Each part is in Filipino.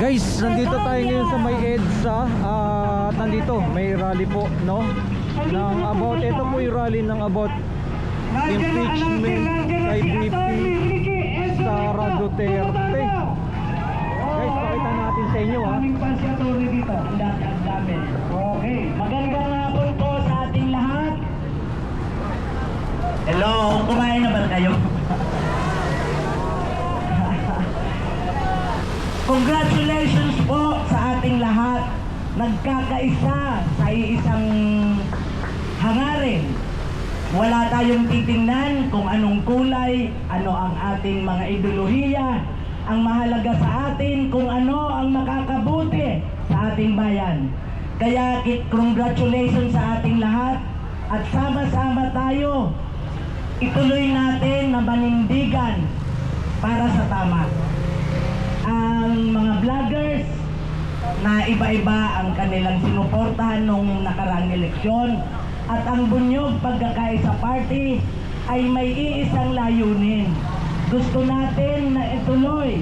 Guys, nandito tayo ngayon sa may EDSA at nandito may rally po, no? Ng about, ito po yung rally ng about impeachment kay VP Sara Duterte. Guys, pakita natin sa inyo, ha? Aming pansyatory dito. Ang dami. Okay. Magandang hapon po sa ating lahat. Hello, kumain na ba kayo? Congratulations po sa ating lahat. Nagkakaisa sa iisang hangarin. Wala tayong titingnan kung anong kulay, ano ang ating mga ideolohiya. Ang mahalaga sa atin kung ano ang makakabuti sa ating bayan. Kaya congratulations sa ating lahat at sama-sama tayo. Ituloy natin na manindigan para sa tama. Ang mga vloggers na iba-iba ang kanilang sinuportahan nung nakaraang eleksyon at ang bunyog pagkakaisa party ay may iisang layunin. Gusto natin na ituloy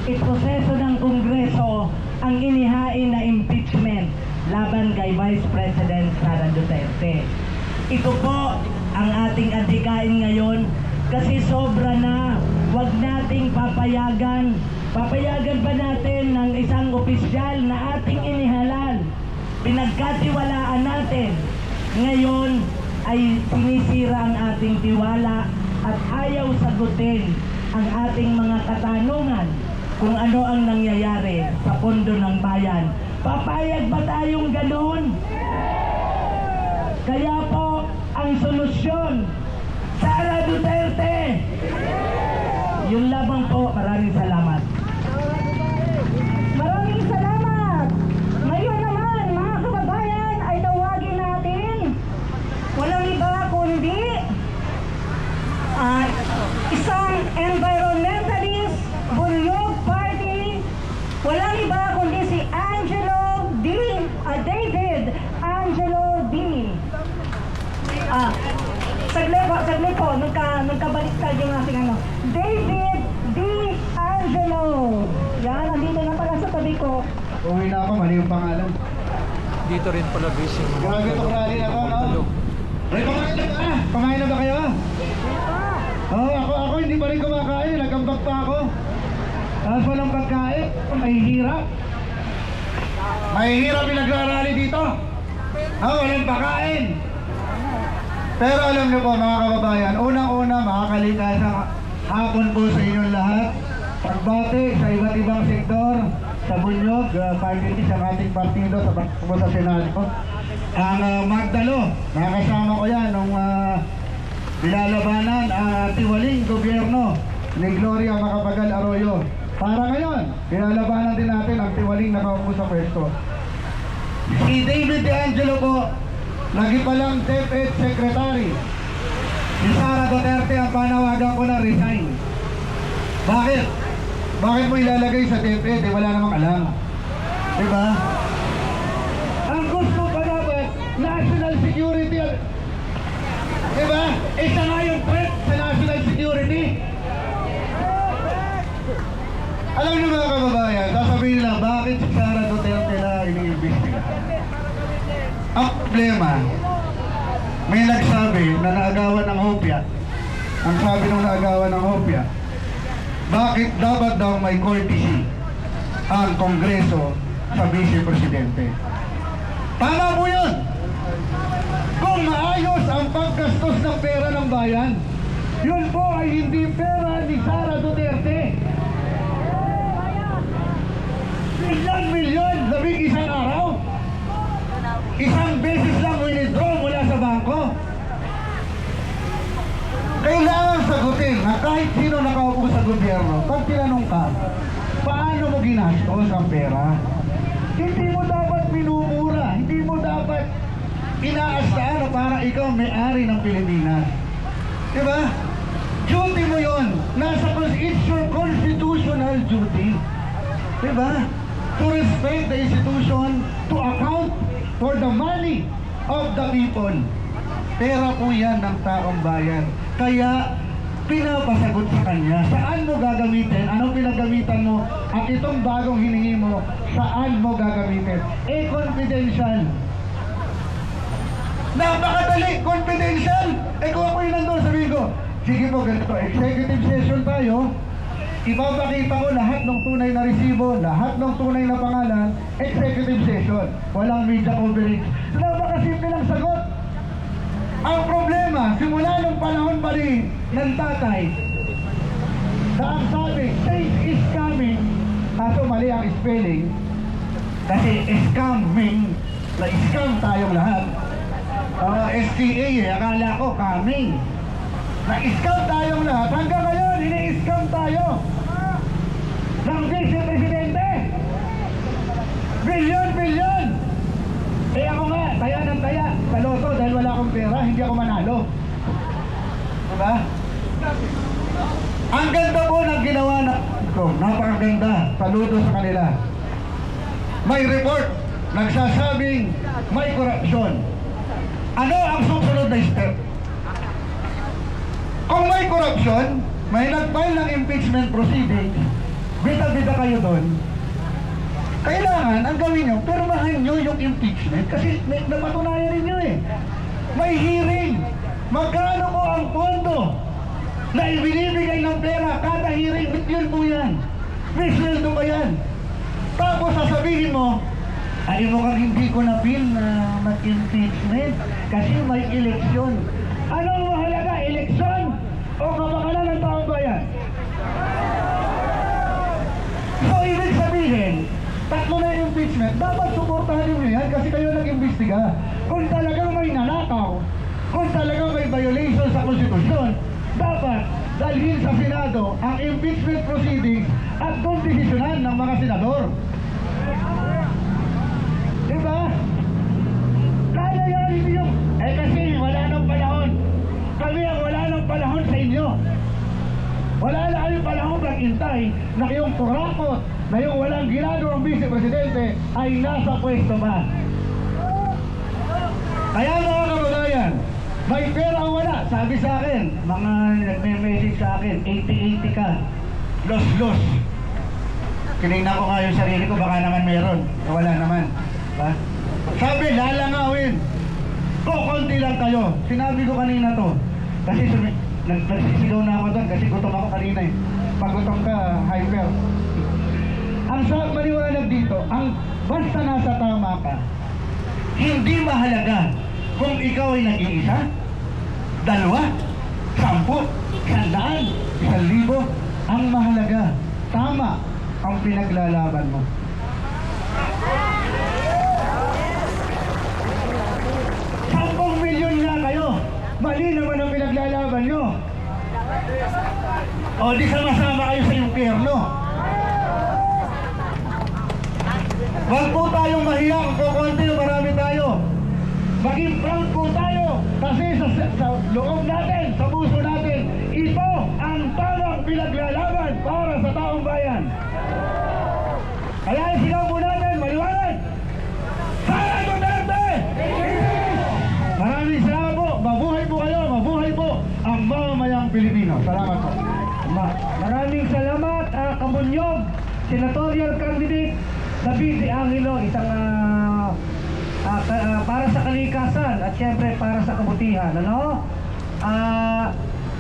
iproseso ng Kongreso ang inihain na impeachment laban kay Vice President Sara Duterte. Ito po ang ating adhikain ngayon kasi sobra na. Huwag nating papayagan pa natin ng isang opisyal na ating inihalal. Pinagkatiwalaan natin. Ngayon ay sinisira ang ating tiwala at ayaw sagutin ang ating mga katanungan kung ano ang nangyayari sa pondo ng bayan. Papayag ba tayong ganoon? Kaya po, ang solusyon, Sara Duterte! Yun lamang po. Maraming salamat. Maraming salamat! Ngayon naman, mga kababayan, ay tawagin natin walang iba kundi isang environmentalist bunyog party. Walang iba kundi si David Angelo D. Saglit po, nagkabaliktad yung ating ano. David D. Angelo. Yan, nandito na pala sa tabi ko. Uwi na ako, mali yung pangalan. Dito rin pala busy. Grabe itong rally na ako, no? Ay, kumain na ba kayo? Ako hindi pa rin kumakain. Nagambag pa ako. Tapos walang pagkain. Mahihirap. Mahihirap yung nagrarally dito. Walang pagkain. Pero alam niyo po mga kababayan, unang-una makakalikasang hapon po sa inyong lahat. Pagbati sa iba't ibang sektor, sa bunyog, party sa ating partido, sa Senado. Ang Magdalo, nakasama ko yan nung nilalabanan ang tiwaling gobyerno ni Gloria Macapagal Arroyo. Para ngayon, nilalabanan din natin ang tiwaling nakaupo sa pwesto. Si David Angelo po, lagi palang DepEd Secretary. Si Sara Duterte ang panawagan ko na resign. Bakit? Bakit mo ilalagay sa DepEd? Wala namang alam. Diba? Ang gusto pa dapat, national security. Diba? Isa nga yung threat sa national security. Alam niyo mga kababayan, sasabihin nila, bakit si Sara Duterte na iniimbestiga? Ang problema, may nagsabi na naagawan ng hopya. Ang sabi ng naagawan ng hopya, bakit dapat daw may courtesy ang Kongreso sa Vice Presidente? Tama po yun! Kung maayos ang paggastos ng pera ng bayan, yun po ay hindi pera ni Sara Duterte. Ilang milyon, isang araw? Isang beses lang withdraw mula sa bangko. Kailangan sagutin na kahit sino nakaupo sa gobyerno, pag tinanong ka, paano mo ginastos ang pera? Hindi mo dapat minumura, hindi mo dapat inaasahan na para ikaw may-ari ng Pilipinas. Diba? Duty mo yun. It's your constitutional duty. Diba? To respect the institution, to account for the money of the people. Pera po yan ng taong bayan. Kaya pinapasagot sa kanya, saan mo gagamitin? Anong pinagamitan mo? At itong bagong hiningi mo, saan mo gagamitin? Confidential. Napakadali, confidential. Kung ako yung nandun, sabihin ko, sige po, ganito, executive session tayo. Ipapakita ko lahat ng tunay na resibo, lahat ng tunay na pangalan, executive session. Walang media coverage. Napakasimple ng sagot. Ang problema, simula nung panahon pa rin ng tatay, na ang sabi, change is coming, kaso mali ang spelling, kasi scamming, na-scam tayong lahat. STA akala ko coming. Na-scam tayong lahat. Hanggang ngayon, ini-scam tayo ng Vice Presidente. Bilyon. Ako nga, taya ng taya sa loto dahil wala akong pera, hindi ako manalo. Diba? Ang ganda po ng ginawa na ito. Napakaganda. Saludo sa kanila. May report nagsasabing may korupsyon. Ano ang susunod na step? Kung may korupsyon, may nag-file ng impeachment proceedings, bita-bita kayo doon. Kailangan, ang gawin nyo, pirmahan nyo yung impeachment kasi napatunayan ninyo eh. May hearing. Magkano po ang pondo na ibinibigay ng pera kada hearing? Yun po yan. May sweldo pa yan. Tapos sasabihin mo, ay mukhang hindi ko na feel na mag-impeachment kasi may eleksyon. Anong mahalaga? Eleksyon o kapakanan ng taong bayan? So, ibig sabihin, tatlo na yung impeachment, dapat suportahan nyo yan kasi kayo nag-imbestiga. Kung talagang may nanakaw, kung talagang may violation sa konstitusyon, dapat dalhin sa Senado ang impeachment proceedings at doon desisyonan ng mga senador. Diba? Kaya yan yung... kasi wala nang panahon. Kami ang wala nang panahon sa inyo. Wala na kayong panahon maghintay na kayong kurakot, na yung walang ginagawang Vice Presidente ay nasa pwesto ba. Kaya mga kababayan, may pera o wala, sabi sa akin, mga nagme-message sa akin, 80-80 ka, los. Kinignan ko nga yung sarili ko, baka naman meron, wala naman. Ha? Sabi, lalangawin. Konti lang kayo. Sinabi ko kanina to. Kasi nagsisigaw na ako doon kasi gutom ako kanina eh. Pag gutom ka, hyper. Ang maliwanag dito, ang basta nasa tama ka, hindi mahalaga kung ikaw ay nag-iisa, 2, 10, 100, 1,000. Ang mahalaga, tama ang pinaglalaban mo. Milyon nga kayo, mali naman ang pinaglalaban nyo. O di sama-sama kayo sa impyerno. Huwag po tayong mahiya kung kukunti o marami tayo. Maging proud po tayo kasi sa loob natin, sa puso natin, ito ang tamang pinaglalaban para sa taong bayan. Kaya sigaw po natin, maliwanag! Sara Duterte! Maraming salamat po. Mabuhay po kayo. Mabuhay po ang mamamayang Pilipino. Salamat po. Maraming salamat, Kamunyog, senatorial candidate David De Angelo, isang para sa kalikasan at syempre para sa kabutihan. Ano?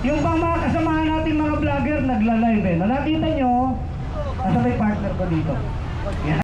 Yung bang mga kasamahan natin mga vlogger nagla-live eh. Nakita nyo, nasa may partner ko dito. Yan.